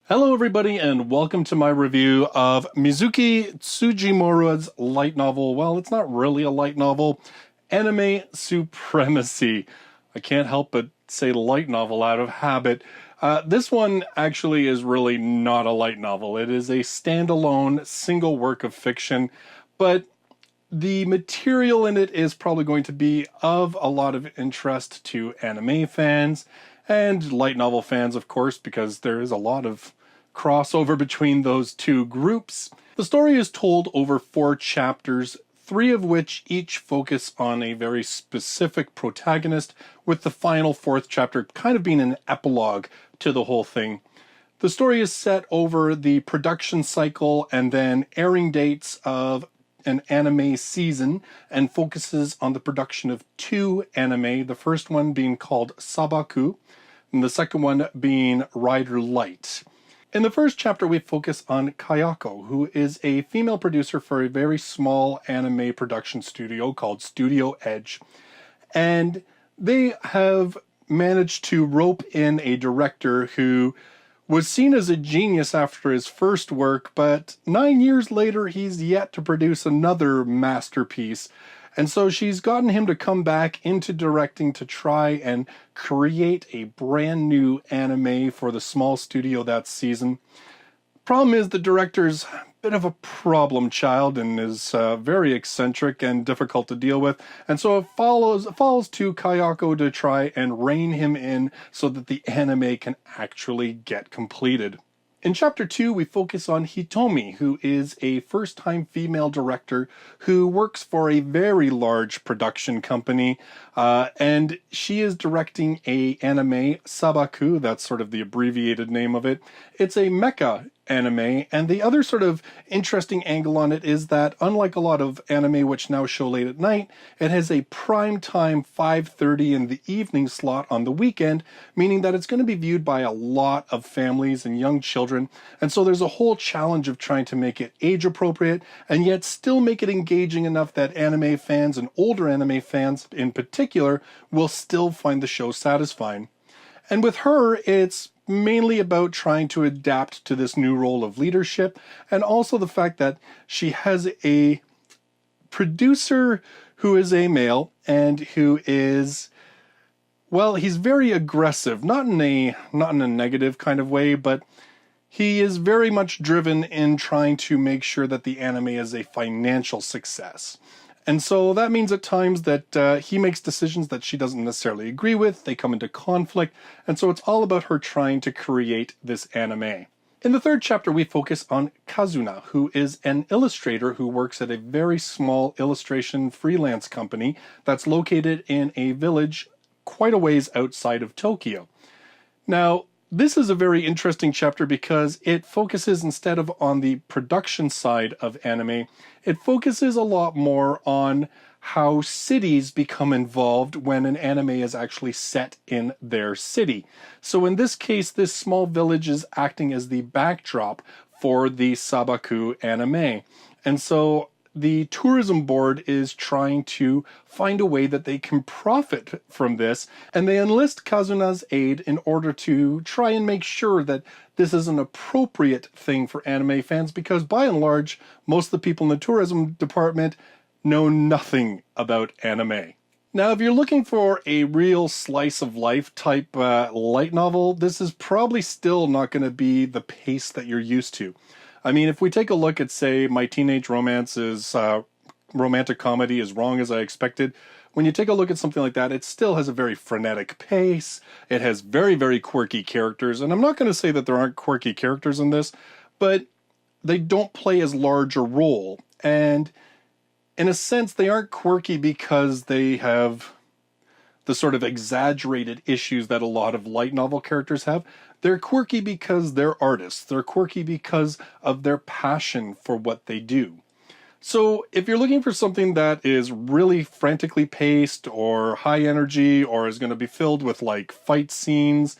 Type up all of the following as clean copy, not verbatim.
Hello everybody and welcome to my review of Mizuki Tsujimura's light novel. Well, it's not really a light novel. Anime Supremacy. I can't help but say light novel out of habit. This one actually is really not a light novel. It is a standalone single work of fiction, but the material in it is probably going to be of a lot of interest to anime fans and light novel fans, of course, because there is a lot of crossover between those two groups. The story is told over 4 chapters, 3 of which each focus on a very specific protagonist, with the final 4th chapter kind of being an epilogue to the whole thing. The story is set over the production cycle and then airing dates of an anime season and focuses on the production of 2 anime, the first one being called Sabaku, and the second one being Rider Light. In the first chapter, we focus on Kayako, who is a female producer for a very small anime production studio called Studio Edge. And they have managed to rope in a director who was seen as a genius after his first work, but 9 years later, he's yet to produce another masterpiece. And so she's gotten him to come back into directing to try and create a brand new anime for the small studio that season. Problem is, the director's a bit of a problem child and is very eccentric and difficult to deal with. And so it falls to Kayako to try and rein him in so that the anime can actually get completed. In Chapter 2, we focus on Hitomi, who is a first-time female director who works for a very large production company, and she is directing an anime, Sabaku, that's sort of the abbreviated name of it. It's a mecha anime, and the other sort of interesting angle on it is that, unlike a lot of anime which now show late at night, it has a prime time 5:30 in the evening slot on the weekend, meaning that it's going to be viewed by a lot of families and young children, and so there's a whole challenge of trying to make it age appropriate and yet still make it engaging enough that anime fans and older anime fans in particular will still find the show satisfying. And with her, it's mainly about trying to adapt to this new role of leadership, and also the fact that she has a producer who is a male and who is, well, he's very aggressive, not in a negative kind of way, but he is very much driven in trying to make sure that the anime is a financial success. And so that means at times that he makes decisions that she doesn't necessarily agree with, they come into conflict, and so it's all about her trying to create this anime. In the 3rd chapter, we focus on Kazuna, who is an illustrator who works at a very small illustration freelance company that's located in a village quite a ways outside of Tokyo. Now, this is a very interesting chapter because it focuses, instead of on the production side of anime, it focuses a lot more on how cities become involved when an anime is actually set in their city. So in this case, this small village is acting as the backdrop for the Sabaku anime. And so the tourism board is trying to find a way that they can profit from this, and they enlist Kazuna's aid in order to try and make sure that this is an appropriate thing for anime fans, because by and large, most of the people in the tourism department know nothing about anime. Now, if you're looking for a real slice of life type light novel, this is probably still not going to be the pace that you're used to. I mean, if we take a look at, say, My Teenage Romance is romantic comedy As Wrong as I Expected, when you take a look at something like that, it still has a very frenetic pace. It has very, very quirky characters. And I'm not going to say that there aren't quirky characters in this, but they don't play as large a role. And in a sense, they aren't quirky because they have the sort of exaggerated issues that a lot of light novel characters have. They're quirky because they're artists. They're quirky because of their passion for what they do. So if you're looking for something that is really frantically paced or high energy or is going to be filled with like fight scenes,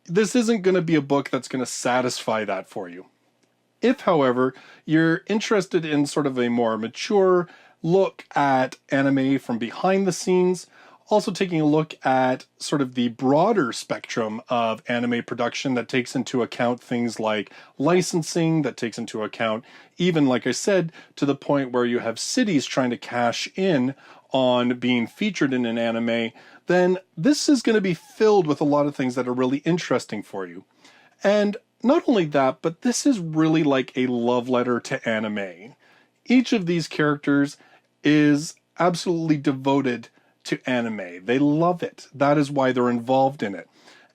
this isn't going to be a book that's going to satisfy that for you. If, however, you're interested in sort of a more mature look at anime from behind the scenes, also taking a look at sort of the broader spectrum of anime production that takes into account things like licensing, that takes into account even, like I said, to the point where you have cities trying to cash in on being featured in an anime, then this is going to be filled with a lot of things that are really interesting for you. And not only that, but this is really like a love letter to anime. Each of these characters is absolutely devoted to anime. They love it. That is why they're involved in it.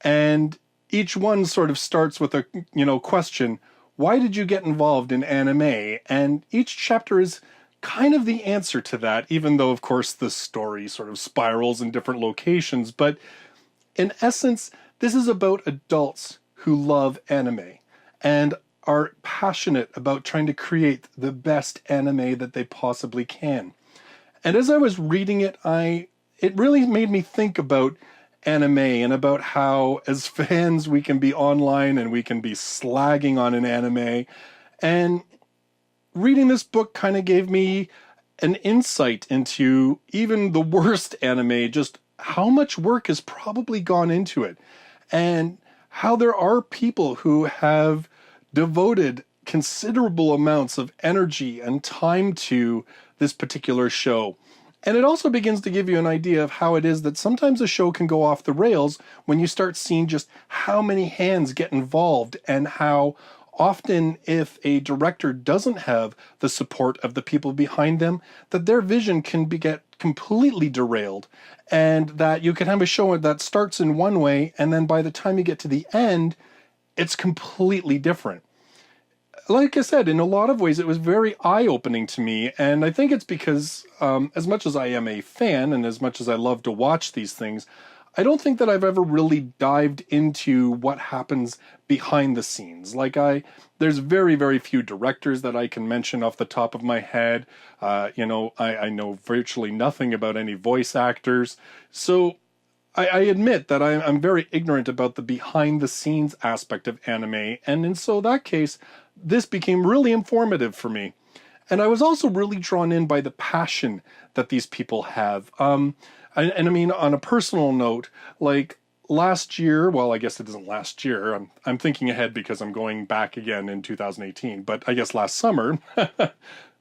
And each one sort of starts with a, question, why did you get involved in anime? And each chapter is kind of the answer to that, even though, of course, the story sort of spirals in different locations. But in essence, this is about adults who love anime and are passionate about trying to create the best anime that they possibly can. And as I was reading it, it really made me think about anime and about how, as fans, we can be online and we can be slagging on an anime. And reading this book kind of gave me an insight into even the worst anime, just how much work has probably gone into it, and how there are people who have devoted considerable amounts of energy and time to this particular show. And it also begins to give you an idea of how it is that sometimes a show can go off the rails when you start seeing just how many hands get involved, and how often if a director doesn't have the support of the people behind them, that their vision can get completely derailed, and that you can have a show that starts in one way and then by the time you get to the end, it's completely different. Like I said, in a lot of ways, it was very eye-opening to me, and I think it's because as much as I am a fan and as much as I love to watch these things, I don't think that I've ever really dived into what happens behind the scenes. There's very, very few directors that I can mention off the top of my head. I know virtually nothing about any voice actors. So I admit that I'm very ignorant about the behind the scenes aspect of anime. And in so that case, this became really informative for me. And I was also really drawn in by the passion that these people have. I mean, on a personal note, like last year, well, I guess it isn't last year. I'm thinking ahead because I'm going back again in 2018. But I guess last summer,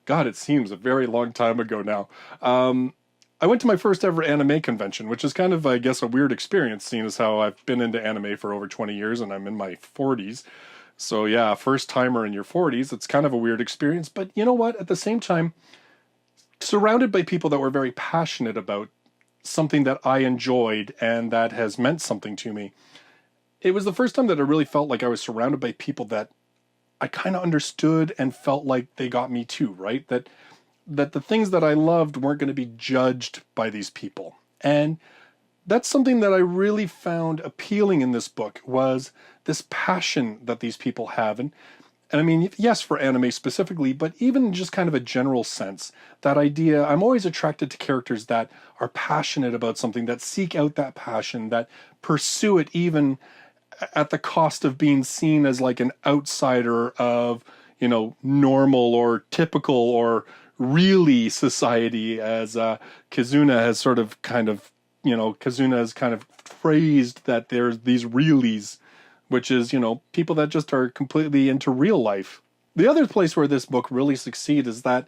God, it seems a very long time ago now. I went to my first ever anime convention, which is kind of, I guess, a weird experience, seeing as how I've been into anime for over 20 years and I'm in my 40s. So yeah, first timer in your 40s, it's kind of a weird experience. But you know what? At the same time, surrounded by people that were very passionate about something that I enjoyed and that has meant something to me, it was the first time that I really felt like I was surrounded by people that I kind of understood and felt like they got me too, right? That the things that I loved weren't going to be judged by these people. And that's something that I really found appealing in this book, was this passion that these people have. And I mean, yes, for anime specifically, but even in just kind of a general sense, that idea, I'm always attracted to characters that are passionate about something, that seek out that passion, that pursue it even at the cost of being seen as like an outsider of, normal or typical or really society, as Kizuna has Kizuna has kind of phrased that there's these realies, which is, people that just are completely into real life. The other place where this book really succeeds is that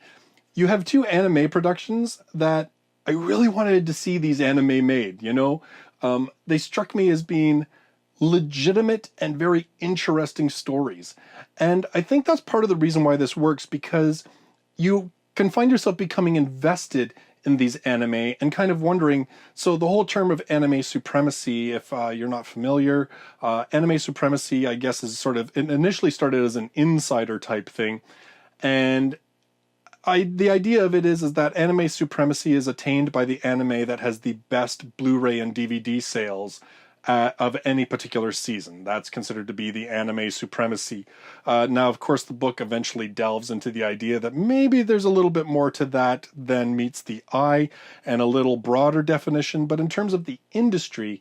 you have two anime productions that I really wanted to see these anime made, They struck me as being legitimate and very interesting stories. And I think that's part of the reason why this works, because you can find yourself becoming invested in these anime and kind of wondering, so the whole term of anime supremacy, if you're not familiar, anime supremacy, I guess, is it initially started as an insider type thing. And the idea of it is that anime supremacy is attained by the anime that has the best Blu-ray and DVD sales of any particular season. That's considered to be the anime supremacy. Now, of course, the book eventually delves into the idea that maybe there's a little bit more to that than meets the eye, and a little broader definition. But in terms of the industry,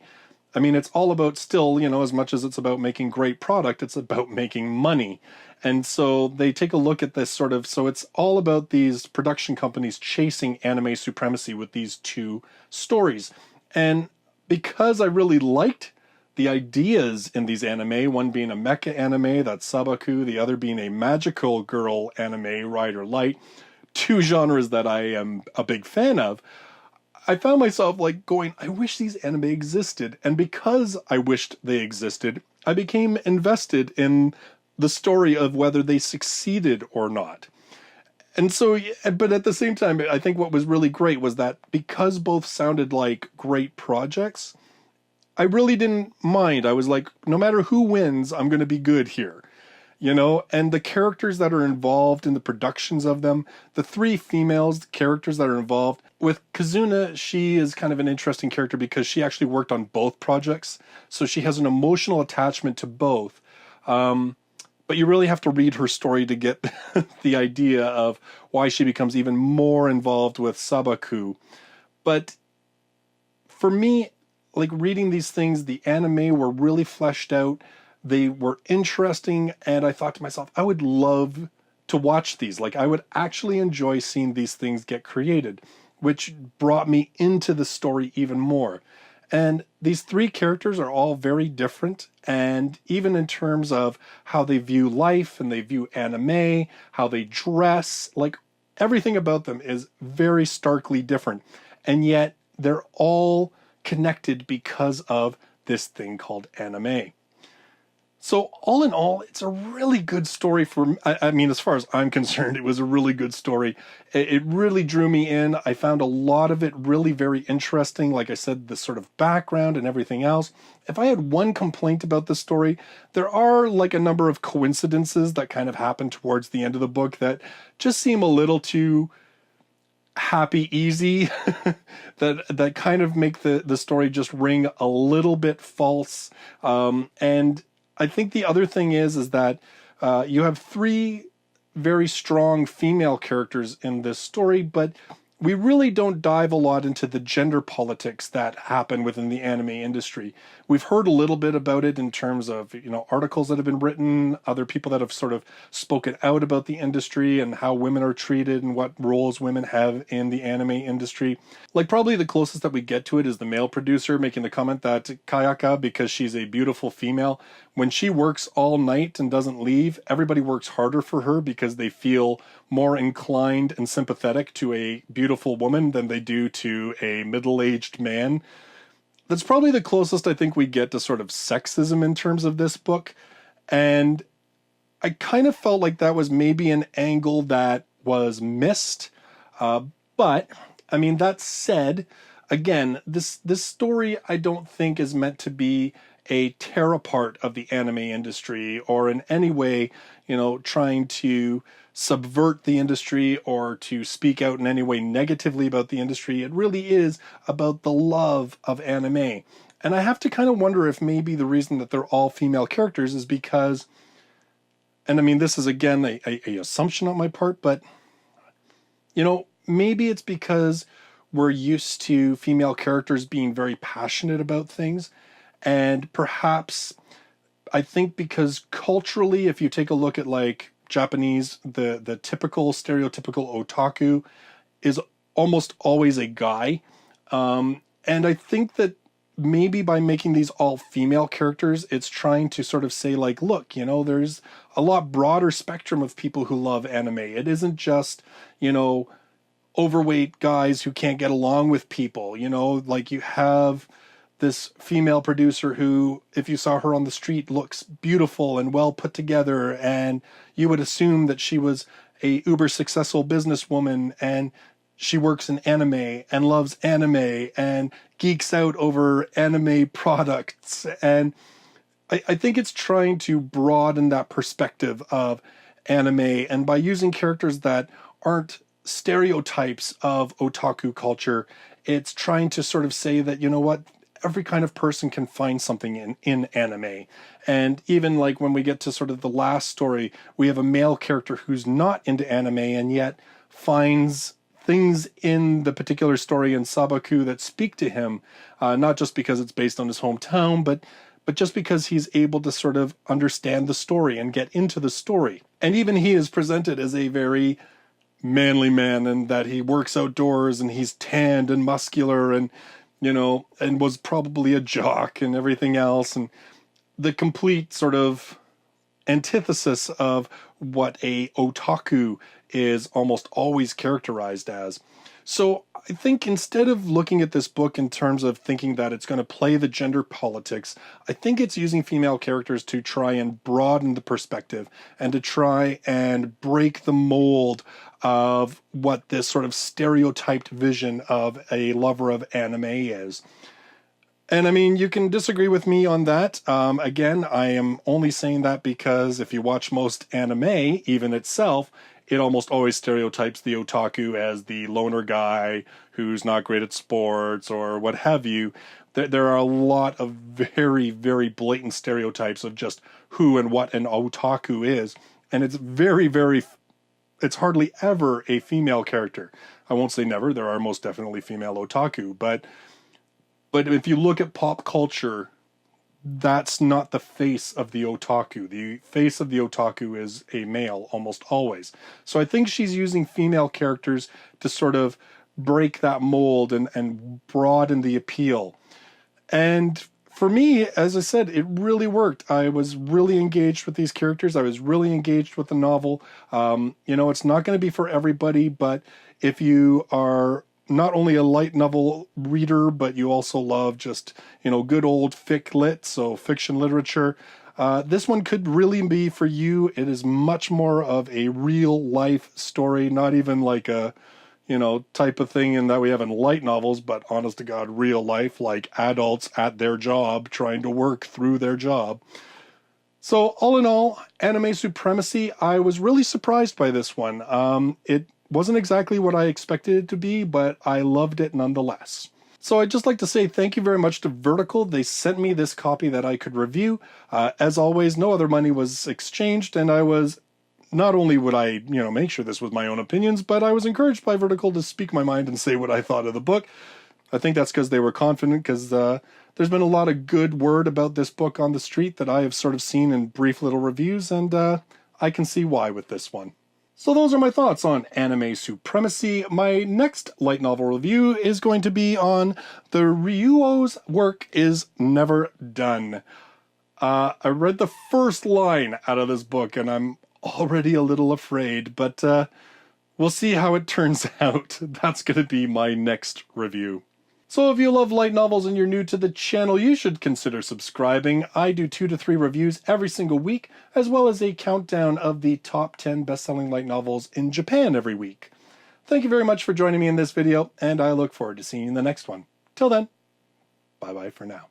I mean, it's all about still, as much as it's about making great product, it's about making money. And so they take a look at this so it's all about these production companies chasing anime supremacy with these two stories. And because I really liked the ideas in these anime, one being a mecha anime, that's Sabaku, the other being a magical girl anime, Rider Light, two genres that I am a big fan of, I found myself like going, I wish these anime existed. And because I wished they existed, I became invested in the story of whether they succeeded or not. And so, but at the same time, I think what was really great was that because both sounded like great projects, I really didn't mind. I was like, no matter who wins, I'm going to be good here. You know, and the characters that are involved in the productions of them, the three females, the characters that are involved. With Kazuna, she is kind of an interesting character because she actually worked on both projects. So she has an emotional attachment to both. But you really have to read her story to get the idea of why she becomes even more involved with Sabaku. But for me, like reading these things, the anime were really fleshed out. They were interesting, and I thought to myself, I would love to watch these. Like, I would actually enjoy seeing these things get created, which brought me into the story even more. And these three characters are all very different, and even in terms of how they view life and they view anime, how they dress, like everything about them is very starkly different. And yet they're all connected because of this thing called anime. So all in all, it's a really good story I mean, as far as I'm concerned, it was a really good story. It really drew me in. I found a lot of it really very interesting. Like I said, the sort of background and everything else. If I had one complaint about the story, there are like a number of coincidences that kind of happen towards the end of the book that just seem a little too happy easy that kind of make the story just ring a little bit false. And I think the other thing is that you have three very strong female characters in this story, but we really don't dive a lot into the gender politics that happen within the anime industry. We've heard a little bit about it in terms of, you know, articles that have been written, other people that have sort of spoken out about the industry and how women are treated and what roles women have in the anime industry. Like, probably the closest that we get to it is the male producer making the comment that Kayaka, because she's a beautiful female, when she works all night and doesn't leave, everybody works harder for her because they feel more inclined and sympathetic to a beautiful woman than they do to a middle-aged man. That's probably the closest I think we get to sort of sexism in terms of this book. And I kind of felt like that was maybe an angle that was missed. But, I mean, that said, again, this story I don't think is meant to be a tear apart of the anime industry or in any way, you know, trying to subvert the industry or to speak out in any way negatively about the industry. It really is about the love of anime. And I have to kind of wonder if maybe the reason that they're all female characters is because, and I mean, this is again a assumption on my part, but, you know, maybe it's because we're used to female characters being very passionate about things. And perhaps, I think because culturally, if you take a look at like Japanese, the typical stereotypical otaku is almost always a guy. And I think that maybe by making these all female characters, it's trying to sort of say like, look, you know, there's a lot broader spectrum of people who love anime. It isn't just, you know, overweight guys who can't get along with people, you know, like you have this female producer who, if you saw her on the street, looks beautiful and well put together, and you would assume that she was a uber successful businesswoman, and she works in anime and loves anime and geeks out over anime products. And I think it's trying to broaden that perspective of anime, and by using characters that aren't stereotypes of otaku culture, it's trying to sort of say that, you know what, every kind of person can find something in anime. And even like when we get to sort of the last story, we have a male character who's not into anime and yet finds things in the particular story in Sabaku that speak to him, not just because it's based on his hometown, but just because he's able to sort of understand the story and get into the story. And even he is presented as a very manly man, and that he works outdoors and he's tanned and muscular, and you know, and was probably a jock and everything else, and the complete sort of antithesis of what a otaku is almost always characterized as. So I think instead of looking at this book in terms of thinking that it's going to play the gender politics, I think it's using female characters to try and broaden the perspective and to try and break the mold of what this sort of stereotyped vision of a lover of anime is. And I mean, you can disagree with me on that. Again, I am only saying that because if you watch most anime, even itself, it almost always stereotypes the otaku as the loner guy who's not great at sports or what have you. There are a lot of very, very blatant stereotypes of just who and what an otaku is. And it's it's hardly ever a female character. I won't say never, there are most definitely female otaku, but if you look at pop culture, that's not the face of the otaku. The face of the otaku is a male, almost always. So I think she's using female characters to sort of break that mold and broaden the appeal. And for me, as I said, it really worked. I was really engaged with these characters. I was really engaged with the novel. You know, it's not going to be for everybody, but if you are not only a light novel reader, but you also love just, you know, good old fic lit, so fiction literature, this one could really be for you. It is much more of a real life story, not even like a, you know, type of thing in that we have in light novels, but honest to God, real life, like adults at their job trying to work through their job. So all in all, Anime Supremacy, I was really surprised by this one. It wasn't exactly what I expected it to be, but I loved it nonetheless. So I'd just like to say thank you very much to Vertical. They sent me this copy that I could review. As always, no other money was exchanged, and I was, not only would I, you know, make sure this was my own opinions, but I was encouraged by Vertical to speak my mind and say what I thought of the book. I think that's because they were confident, because there's been a lot of good word about this book on the street that I have sort of seen in brief little reviews, and I can see why with this one. So those are my thoughts on Anime Supremacy. My next light novel review is going to be on The Ryuo's Work Is Never Done. I read the first line out of this book and I'm already a little afraid, but we'll see how it turns out. That's going to be my next review. So if you love light novels and you're new to the channel, you should consider subscribing. I do 2 to 3 reviews every single week, as well as a countdown of the top 10 best-selling light novels in Japan every week. Thank you very much for joining me in this video, and I look forward to seeing you in the next one. Till then, bye-bye for now.